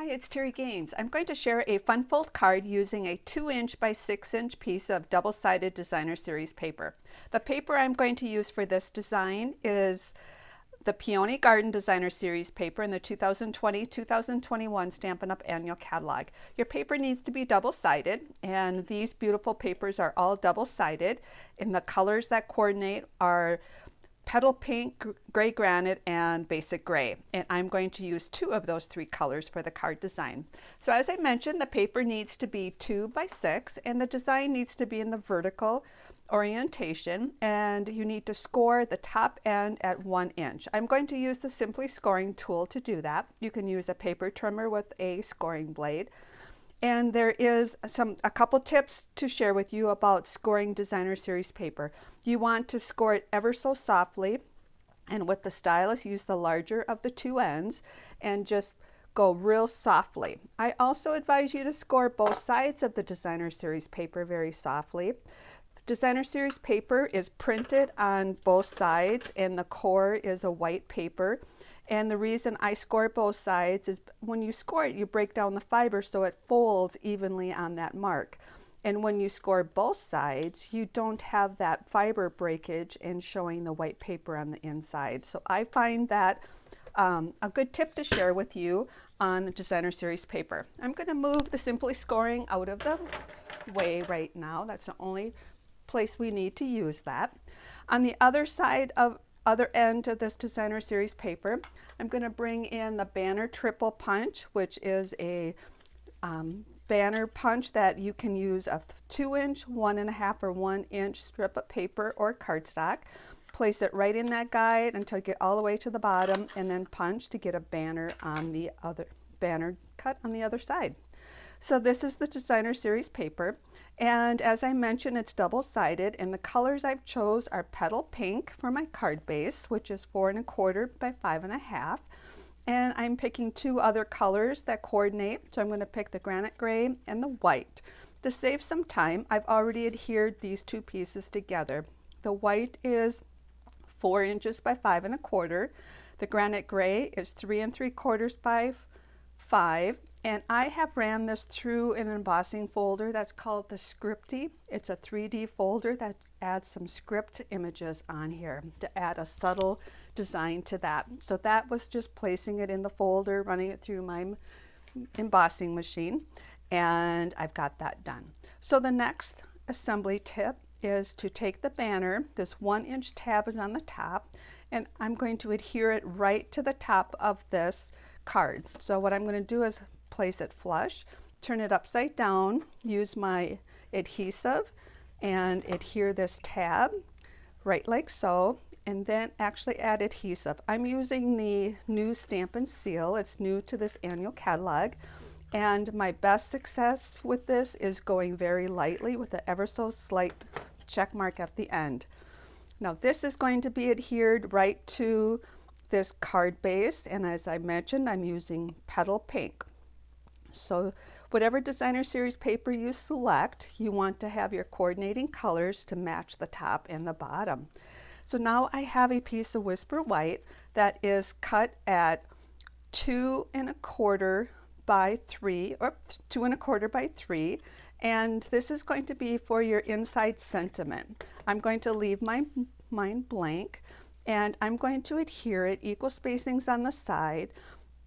Hi, it's Terry Gaines. I'm going to share a fun fold card using a 2" by 6" piece of double-sided designer series paper. The paper I'm going to use for this design is the Peony Garden Designer Series paper in the 2020-2021 Stampin' Up! Annual Catalog. Your paper needs to be double-sided, and these beautiful papers are all double-sided, and the colors that coordinate are petal pink, gray granite, and basic gray. And I'm going to use 2 of those 3 colors for the card design. So as I mentioned, the paper needs to be 2 by 6, and the design needs to be in the vertical orientation, and you need to score the top end at 1 inch. I'm going to use the Simply Scoring tool to do that. You can use a paper trimmer with a scoring blade. And there is a couple tips to share with you about scoring designer series paper. You want to score it ever so softly, and with the stylus use the larger of the 2 ends and just go real softly. I also advise you to score both sides of the designer series paper very softly. The designer series paper is printed on both sides, and the core is a white paper. And the reason I score both sides is when you score it, you break down the fiber so it folds evenly on that mark. And when you score both sides, you don't have that fiber breakage and showing the white paper on the inside. So I find that a good tip to share with you on the designer series paper. I'm going to move the Simply Scoring out of the way right now. That's the only place we need to use that. On the other end of this designer series paper, I'm going to bring in the banner triple punch, which is a banner punch that you can use a 2", 1.5", or 1" strip of paper or cardstock. Place it right in that guide until you get all the way to the bottom, and then punch to get a banner on the other banner cut on the other side. So this is the designer series paper, and as I mentioned, it's double-sided, and the colors I've chose are petal pink for my card base, which is 4 1/4 by 5 1/2, and I'm picking 2 other colors that coordinate. So I'm going to pick the granite gray and the white. To save some time, I've already adhered these 2 pieces together. The white is 4" by 5 1/4. The granite gray is 3 3/4 by 5. And I have ran this through an embossing folder that's called the Scripty. It's a 3D folder that adds some script images on here to add a subtle design to that. So that was just placing it in the folder, running it through my embossing machine, and I've got that done. So the next assembly tip is to take the banner. This 1" tab is on the top, and I'm going to adhere it right to the top of this card. So what I'm going to do is place it flush, turn it upside down, use my adhesive and adhere this tab right like so, and then actually add adhesive. I'm using the new Stampin' Seal. It's new to this annual catalog, and my best success with this is going very lightly with an ever so slight check mark at the end. Now this is going to be adhered right to this card base, and as I mentioned, I'm using petal pink. So whatever designer series paper you select, you want to have your coordinating colors to match the top and the bottom. So now I have a piece of Whisper White that is cut at 2 1/4 by 3, or 2 1/4 by 3, and this is going to be for your inside sentiment. I'm going to leave mine blank, and I'm going to adhere it equal spacings on the side,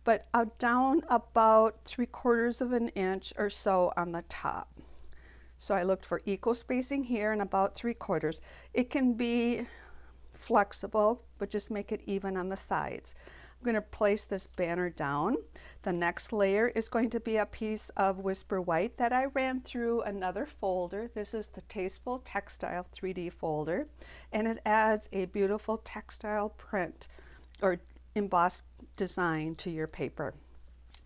but down about 3/4 inch or so on the top. So I looked for equal spacing here and about 3/4. It can be flexible, but just make it even on the sides. I'm going to place this banner down. The next layer is going to be a piece of Whisper White that I ran through another folder. This is the Tasteful Textile 3D folder, and it adds a beautiful textile print or embossed design to your paper.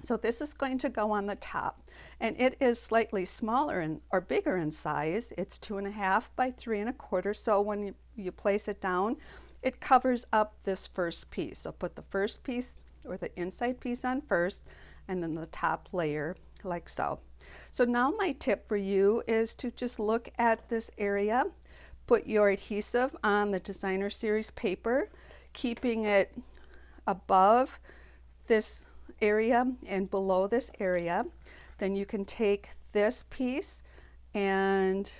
So this is going to go on the top, and it is slightly smaller or bigger in size. It's 2 1/2 by 3 1/4. So when you place it down, it covers up this first piece. So put the first piece or the inside piece on first, and then the top layer like so. So now my tip for you is to just look at this area, put your adhesive on the designer series paper, keeping it above this area and below this area. Then you can take this piece and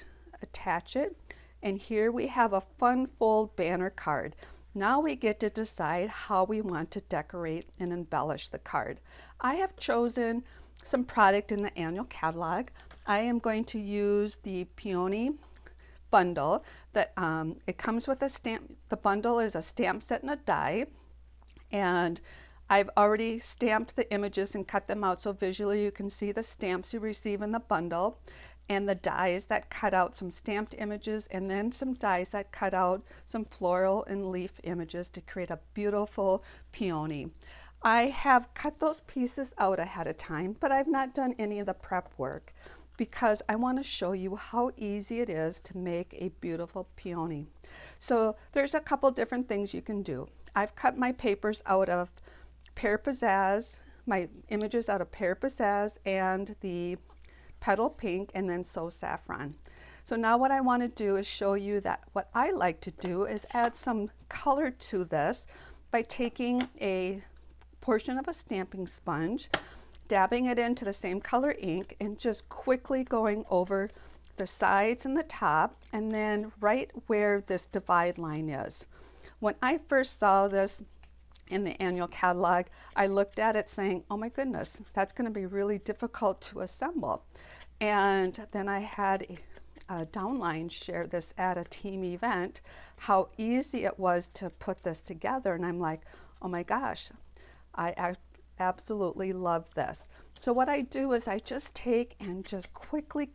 attach it. And here we have a fun fold banner card. Now we get to decide how we want to decorate and embellish the card. I have chosen some product in the annual catalog. I am going to use the Peony bundle that it comes with a stamp. The bundle is a stamp set and a die, and I've already stamped the images and cut them out so visually you can see the stamps you receive in the bundle, and the dies that cut out some stamped images, and then some dies that cut out some floral and leaf images to create a beautiful peony. I have cut those pieces out ahead of time, but I've not done any of the prep work because I want to show you how easy it is to make a beautiful peony. So there's a couple different things you can do. I've cut my papers out of Pear Pizzazz, my images out of Pear Pizzazz and the Petal Pink, and then So Saffron. So now what I want to do is show you that what I like to do is add some color to this by taking a portion of a stamping sponge, dabbing it into the same color ink, and just quickly going over the sides and the top, and then right where this divide line is. When I first saw this in the annual catalog, I looked at it saying, oh my goodness, that's going to be really difficult to assemble. And then I had a downline share this at a team event, how easy it was to put this together. And I'm like, oh my gosh, I absolutely love this. So what I do is I just take and just quickly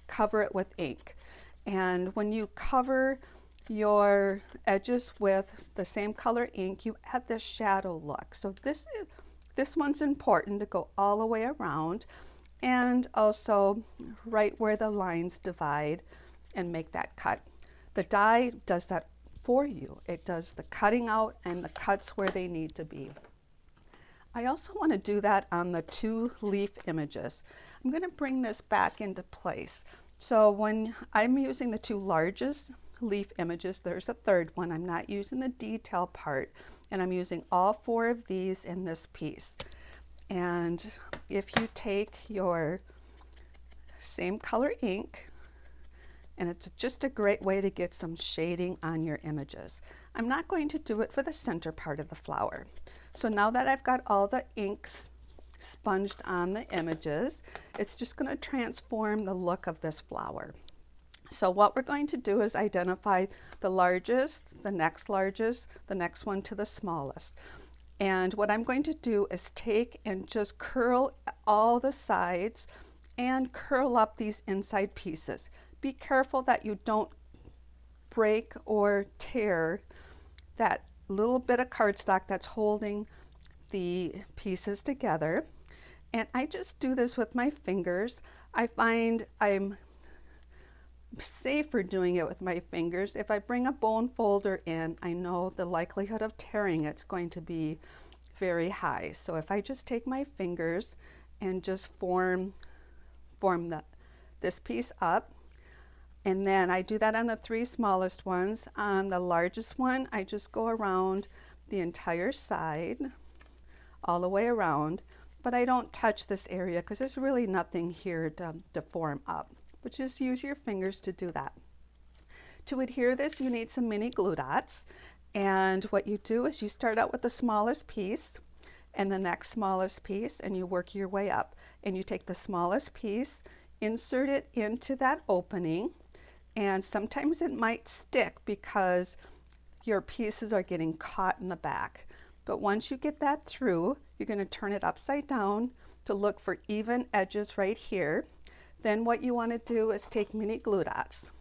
cover it with ink. And when you cover your edges with the same color ink, you add this shadow look. So this one's important to go all the way around, and also right where the lines divide and make that cut. The die does that for you. It does the cutting out and the cuts where they need to be. I also want to do that on the two leaf images. I'm going to bring this back into place. So when I'm using the two largest leaf images, there's a third one. I'm not using the detail part, and I'm using all four of these in this piece. And if you take your same color ink, and it's just a great way to get some shading on your images. I'm not going to do it for the center part of the flower. So now that I've got all the inks sponged on the images, it's just going to transform the look of this flower. So what we're going to do is identify the largest, the next largest, the next one to the smallest. And what I'm going to do is take and just curl all the sides and curl up these inside pieces. Be careful that you don't break or tear that little bit of cardstock that's holding the pieces together. And I just do this with my fingers. I find I'm safer doing it with my fingers. If I bring a bone folder in, I know the likelihood of tearing it's going to be very high. So if I just take my fingers and just form this piece up, and then I do that on the three smallest ones. On the largest one, I just go around the entire side, all the way around, but I don't touch this area because there's really nothing here to form up. But just use your fingers to do that. To adhere this, you need some mini glue dots. And what you do is you start out with the smallest piece and the next smallest piece, and you work your way up. And you take the smallest piece, insert it into that opening, and sometimes it might stick because your pieces are getting caught in the back. But once you get that through, you're going to turn it upside down to look for even edges right here. Then what you want to do is take mini glue dots.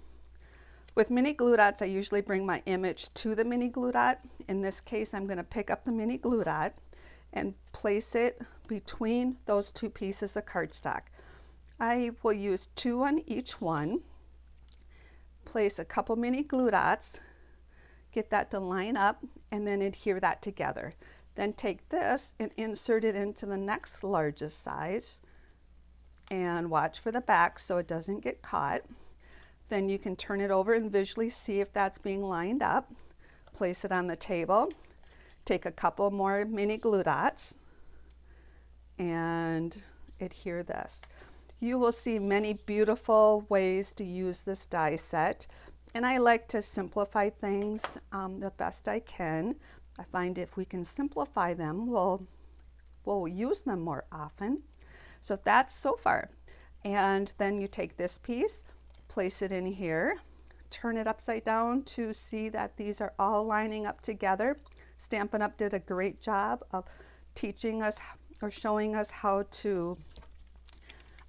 With mini glue dots, I usually bring my image to the mini glue dot. In this case, I'm going to pick up the mini glue dot and place it between those two pieces of cardstock. I will use 2 on each one. Place a couple mini glue dots, get that to line up, and then adhere that together. Then take this and insert it into the next largest size, and watch for the back so it doesn't get caught. Then you can turn it over and visually see if that's being lined up. Place it on the table. Take a couple more mini glue dots, and adhere this. You will see many beautiful ways to use this die set, and I like to simplify things the best I can. I find if we can simplify them, we'll use them more often. So that's so far. And then you take this piece, place it in here, turn it upside down to see that these are all lining up together. Stampin' Up! Did a great job of teaching us or showing us how to,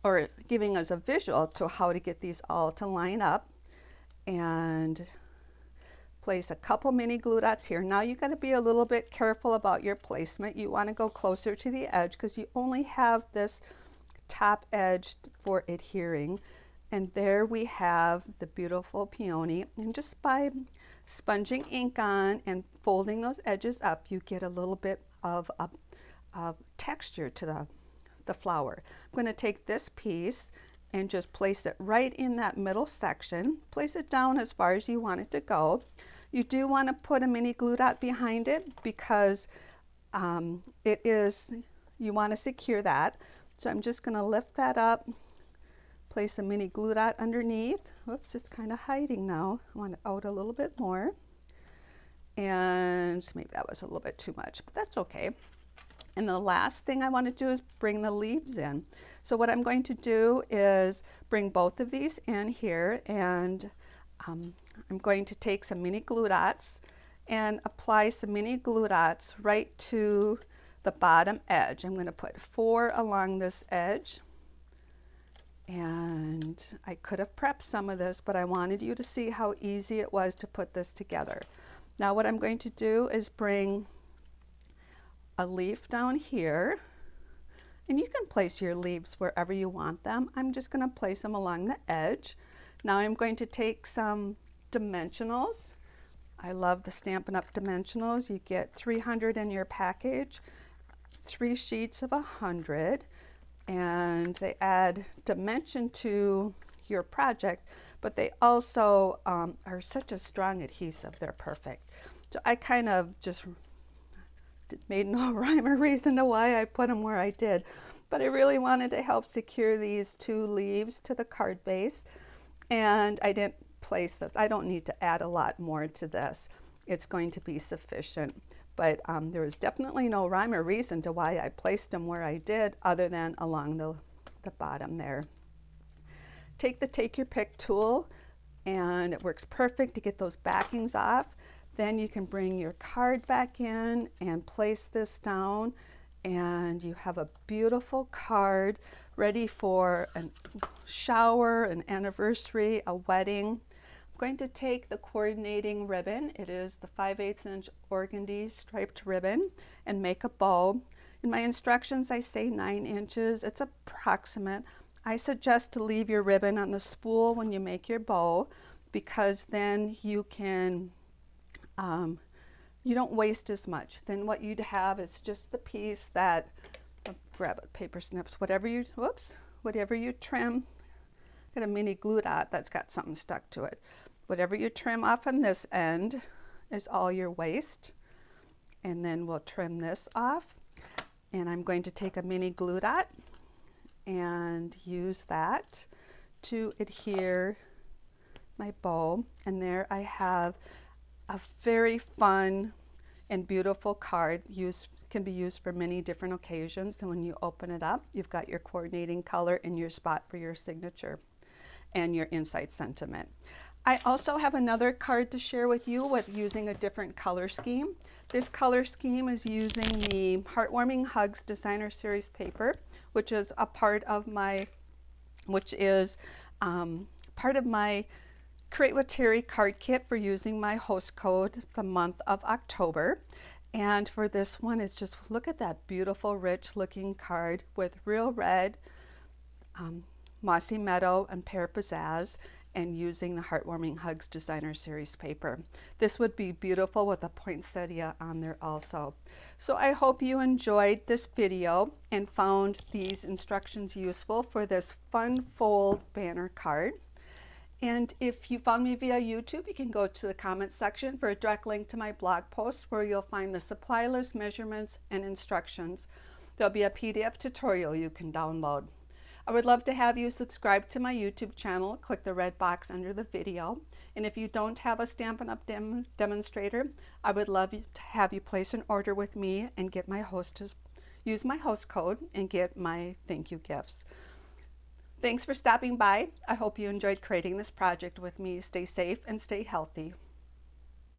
or giving us a visual to how to get these all to line up. And place a couple mini glue dots here. Now you got to be a little bit careful about your placement. You want to go closer to the edge because you only have this top edge for adhering. And there we have the beautiful peony. And just by sponging ink on and folding those edges up, you get a little bit of a texture to the flower. I'm going to take this piece and just place it right in that middle section. Place it down as far as you want it to go. You do want to put a mini glue dot behind it because you want to secure that. So I'm just going to lift that up, place a mini glue dot underneath. Whoops, it's kind of hiding now. I want it out a little bit more. And maybe that was a little bit too much, but that's okay. And the last thing I want to do is bring the leaves in. So what I'm going to do is bring both of these in here, and I'm going to take some mini glue dots and apply some mini glue dots right to the bottom edge. I'm going to put 4 along this edge. And I could have prepped some of this, but I wanted you to see how easy it was to put this together. Now what I'm going to do is bring a leaf down here, and you can place your leaves wherever you want them. I'm just going to place them along the edge. Now I'm going to take some dimensionals. I love the Stampin' Up! Dimensionals. You get 300 in your package, 3 sheets of 100, and they add dimension to your project, but they also are such a strong adhesive. They're perfect. So I kind of just made no rhyme or reason to why I put them where I did, but I really wanted to help secure these 2 leaves to the card base, and I didn't place this. I don't need to add a lot more to this. It's going to be sufficient, but there was definitely no rhyme or reason to why I placed them where I did other than along the bottom there. Take your pick tool, and it works perfect to get those backings off. Then you can bring your card back in and place this down, and you have a beautiful card ready for a shower, an anniversary, a wedding. I'm going to take the coordinating ribbon. It is the 5/8 inch organdy striped ribbon, and make a bow. In my instructions I say 9 inches. It's approximate. I suggest to leave your ribbon on the spool when you make your bow, because then you can you don't waste as much. Then what you'd have is just the piece that, grab it, paper snips, whatever you trim. Got a mini glue dot that's got something stuck to it. Whatever you trim off on this end is all your waste. And then we'll trim this off. And I'm going to take a mini glue dot and use that to adhere my bow. And there I have a very fun and beautiful card. Can be used for many different occasions, and when you open it up, you've got your coordinating color and your spot for your signature and your inside sentiment. I also have another card to share with you with using a different color scheme. This color scheme is using the Heartwarming Hugs Designer Series paper, which is part of my Create with Terry card kit for using my host code the month of October. And for this one, it's just, look at that beautiful, rich looking card with real red, mossy meadow, and pear pizzazz, and using the Heartwarming Hugs Designer Series paper. This would be beautiful with a poinsettia on there also. So I hope you enjoyed this video and found these instructions useful for this fun fold banner card. And if you found me via YouTube, you can go to the comments section for a direct link to my blog post where you'll find the supply list, measurements, and instructions. There'll be a PDF tutorial you can download. I would love to have you subscribe to my YouTube channel. Click the red box under the video. And if you don't have a Stampin' Up! Demonstrator, I would love to have you place an order with me and get use my host code and get my thank you gifts. Thanks for stopping by. I hope you enjoyed creating this project with me. Stay safe and stay healthy.